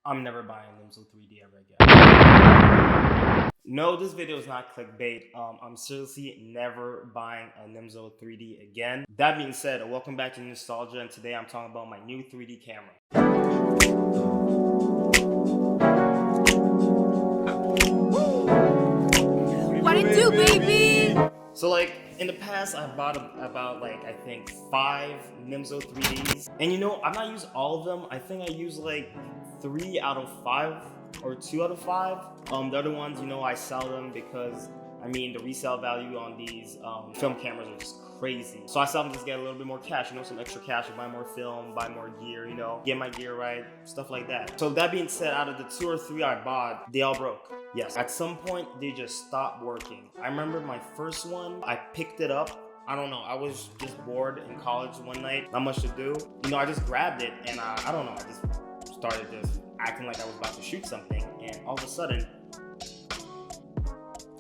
I'm never buying Nimslo 3D ever again. No, this video is not clickbait. I'm seriously never buying a Nimslo 3D again. That being said, welcome back to Nostalgia, and today I'm talking about my new 3D camera. What it do, baby? So like in the past, I bought about like I think 5 Nimslo 3Ds, and you know I've not used all of them. I think I used like 3 out of 5 or 2 out of 5. The other ones, you know, I sell them because I mean the resale value on these film cameras are just crazy. So I sell them just get a little bit more cash, you know, some extra cash to buy more film, buy more gear, you know, get my gear right, stuff like that. So that being said, out of the 2 or 3 I bought, they all broke. Yes, at some point they just stopped working. I remember my first one, I picked it up. I don't know, I was just bored in college one night, not much to do. You know, I just grabbed it and I don't know, I just started just acting like I was about to shoot something, and all of a sudden,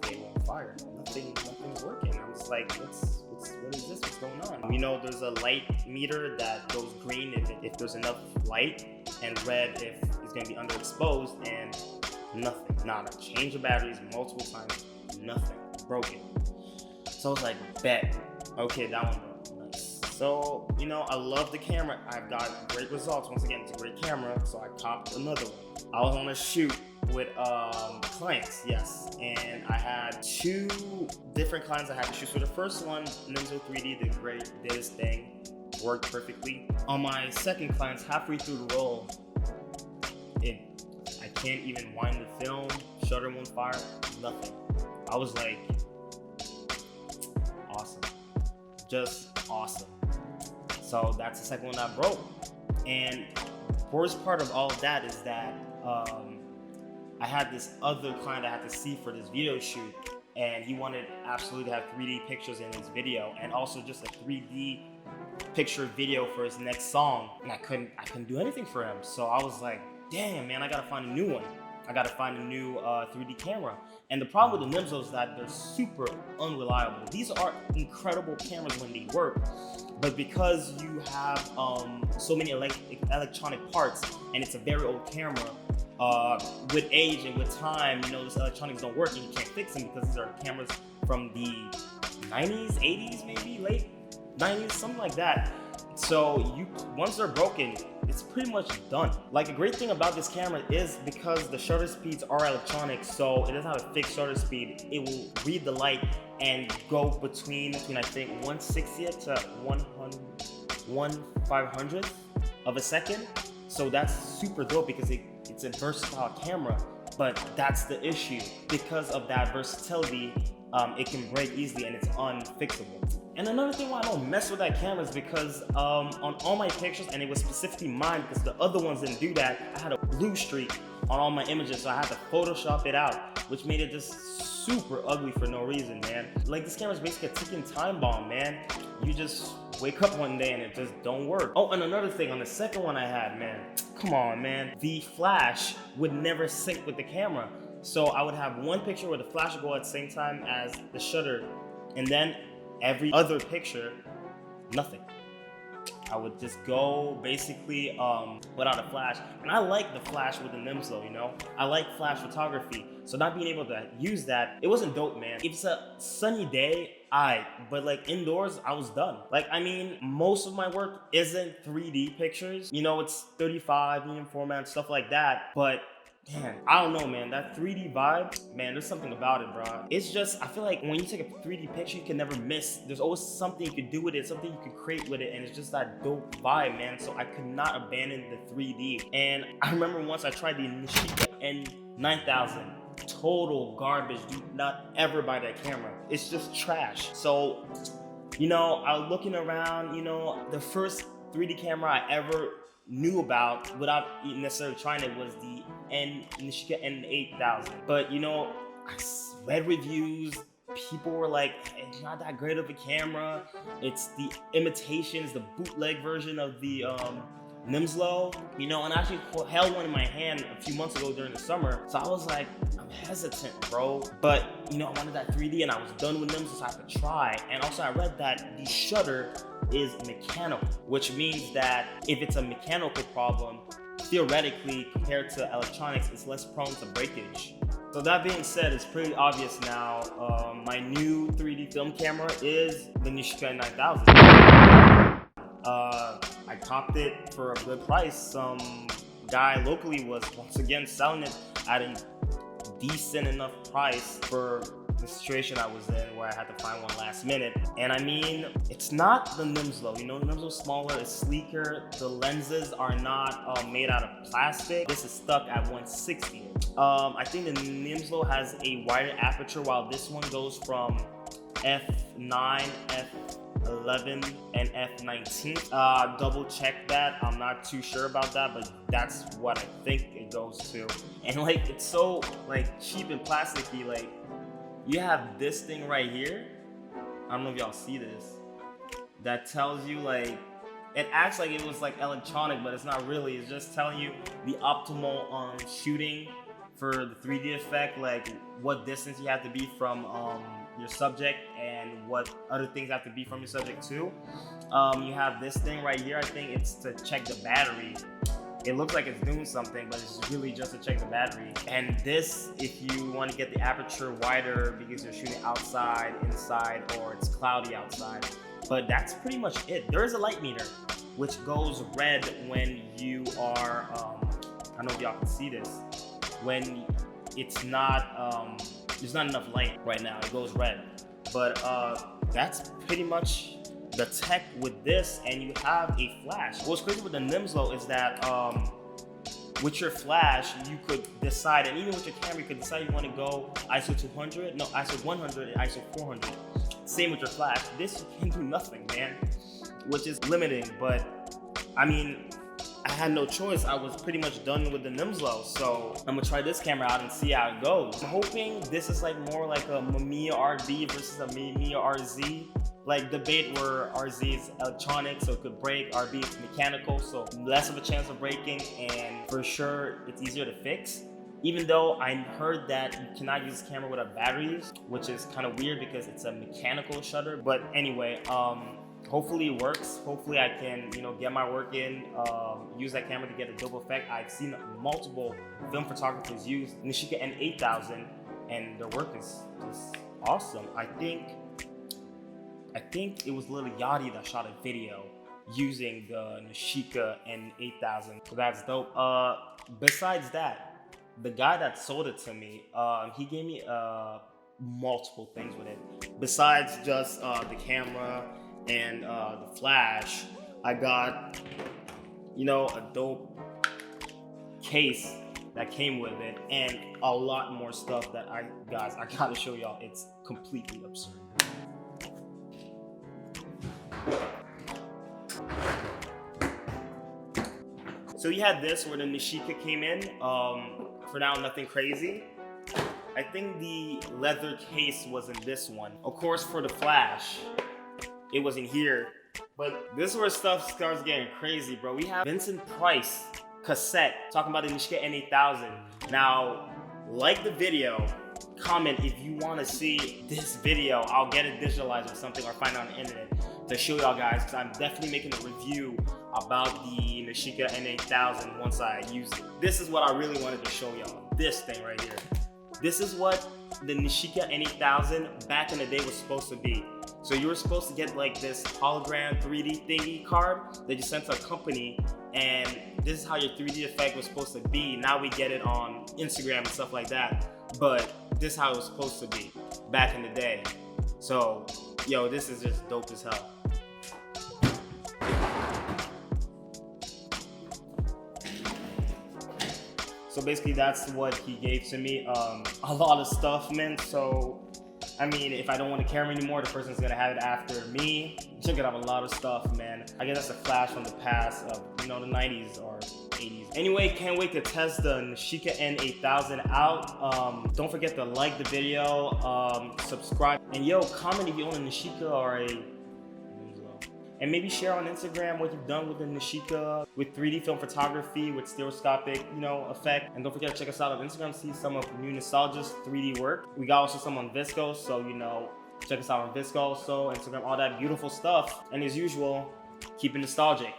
they won't fire. Nothing's working. I was like, what is this? What's going on? You know, there's a light meter that goes green if there's enough light, and red if it's gonna be underexposed, and nothing. Nada. Change the batteries multiple times, nothing. Broken. So I was like, bet. Okay, that one broke. Nice. So, you know, I love the camera. I've got great results. Once again, it's a great camera, so I copped another one. I was on a shoot with clients, yes, and I had 2 different clients I had to shoot. So the first one, Nimslo 3D, did great, did his thing, worked perfectly. On my second client, halfway through the roll, I can't even wind the film, shutter won't fire, nothing. I was like, awesome, just awesome. So that's the second one that broke. And worst part of all of that is that I had this other client I had to see for this video shoot, and he wanted absolutely to have 3D pictures in his video, and also just a 3D picture video for his next song. And I couldn't do anything for him. So I was like, damn man, I gotta find a new one. I gotta find a new 3D camera. And the problem with the Nimslo is that they're super unreliable. These are incredible cameras when they work, but because you have so many electronic parts, and it's a very old camera, with age and with time, you know, those electronics don't work and you can't fix them because these are cameras from the 90s, 80s, maybe late 90s, something like that. So once they're broken, it's pretty much done. Like, a great thing about this camera is because the shutter speeds are electronic, so it doesn't have a fixed shutter speed. It will read the light and go between I think 1/60th to 1/500th of a second. So that's super dope because it's a versatile camera. But that's the issue. Because of that versatility, it can break easily and it's unfixable. And another thing why I don't mess with that camera is because on all my pictures, and it was specifically mine because the other ones didn't do that, I had a blue streak on all my images, so I had to Photoshop it out, which made it just super ugly for no reason, man. Like, this camera is basically a ticking time bomb, man. You just wake up one day and it just don't work. Oh, and another thing, on the second one I had, man, come on, man, the flash would never sync with the camera. So I would have one picture where the flash would go at the same time as the shutter, and then every other picture, nothing. I would just go basically without a flash. And I like the flash with the Nimslo, you know? I like flash photography. So not being able to use that, it wasn't dope, man. If it's a sunny day, but like indoors, I was done. Like, I mean, most of my work isn't 3D pictures. You know, it's 35 medium format, stuff like that. But man, I don't know, man. That 3D vibe, man, there's something about it, bro. It's just, I feel like when you take a 3D picture, you can never miss. There's always something you could do with it, something you could create with it, and it's just that dope vibe, man. So I could not abandon the 3D. And I remember once I tried the Nishika N8000. Total garbage. Do not ever buy that camera. It's just trash. So, you know, I was looking around, you know, the first 3D camera I ever knew about without necessarily trying it was the Nishika N8000. But, you know, I read reviews. People were like, it's not that great of a camera. It's the imitation, it's the bootleg version of the Nimslo, you know, and I actually held one in my hand a few months ago during the summer. So I was like, I'm hesitant, bro. But, you know, I wanted that 3D and I was done with Nimslo, so I had to try. And also I read that the shutter is mechanical, which means that if it's a mechanical problem, theoretically, compared to electronics, it's less prone to breakage. So that being said, it's pretty obvious now. My new 3D film camera is the Nishika N8000. I copped it for a good price. Some guy locally was once again selling it at a decent enough price for the situation I was in, where I had to find one last minute. And I mean, it's not the Nimslo. You know, the Nimslo's smaller, it's sleeker. The lenses are not made out of plastic. This is stuck at 160. I think the Nimslo has a wider aperture, while this one goes from f9, f11, and f19. Double check that. I'm not too sure about that, but that's what I think it goes to. And like, it's so like cheap and plasticky. Like, you have this thing right here. I don't know if y'all see this. That tells you, like, it acts like it was like electronic, but it's not really. It's just telling you the optimal shooting for the 3D effect, like what distance you have to be from your subject and what other things have to be from your subject too. You have this thing right here. I think it's to check the battery. It looks like it's doing something, but it's really just to check the battery. And this, if you want to get the aperture wider because you're shooting outside, inside, or it's cloudy outside. But that's pretty much it. There is a light meter, which goes red when you are, I don't know if y'all can see this, when it's not, there's not enough light right now, it goes red. But that's pretty much the tech with this, and you have a flash. What's crazy with the Nimslo is that with your flash, you could decide, and even with your camera, you could decide you want to go ISO 200, no, ISO 100, and ISO 400. Same with your flash. This, you can do nothing, man, which is limiting. But I mean, I had no choice. I was pretty much done with the Nimslo, so I'm gonna try this camera out and see how it goes. I'm hoping this is like more like a Mamiya RB versus a Mamiya RZ. Like debate where RZ is electronic, so it could break, RB is mechanical, so less of a chance of breaking, and for sure it's easier to fix. Even though I heard that you cannot use this camera without batteries, which is kind of weird because it's a mechanical shutter. But anyway, hopefully it works. Hopefully I can, get my work in, use that camera to get a dope effect. I've seen multiple film photographers use Nishika N8000, and their work is just awesome. I think it was Lil Yachty that shot a video using the Nishika N8000, so that's dope. Besides that, the guy that sold it to me, he gave me multiple things with it. Besides just the camera and the flash, I got, a dope case that came with it, and a lot more stuff that I gotta show y'all. It's completely absurd. So you had this where the Nishika came in. For now, nothing crazy. I think the leather case was in this one. Of course, for the flash, it was in here. But this is where stuff starts getting crazy, bro. We have Vincent Price cassette talking about the Nishika N8000. Now, like the video, comment if you want to see this video. I'll get it digitalized or something, or find it on the internet to show y'all guys, because I'm definitely making a review about the Nishika N8000 once I use it. This is what I really wanted to show y'all. This thing right here. This is what the Nishika N8000 back in the day was supposed to be. So you were supposed to get like this hologram 3D thingy card that you sent to a company, and this is how your 3D effect was supposed to be. Now we get it on Instagram and stuff like that, but this is how it was supposed to be back in the day. So, yo, this is just dope as hell. So basically that's what he gave to me. A lot of stuff, man. So, I mean, if I don't want to carry anymore, the person's gonna have it after me. Check it out, a lot of stuff, man. I guess that's a flash from the past of, the 90s or 80s. Anyway, can't wait to test the Nishika N8000 out. Don't forget to like the video, subscribe, and yo, comment if you own a Nishika or a Nimslo. And maybe share on Instagram what you've done with the Nishika, with 3D film photography, with stereoscopic, effect. And don't forget to check us out on Instagram to see some of Newnostalgia's 3D work. We got also some on Visco, so check us out on Visco, so Instagram, all that beautiful stuff. And as usual, keep it nostalgic.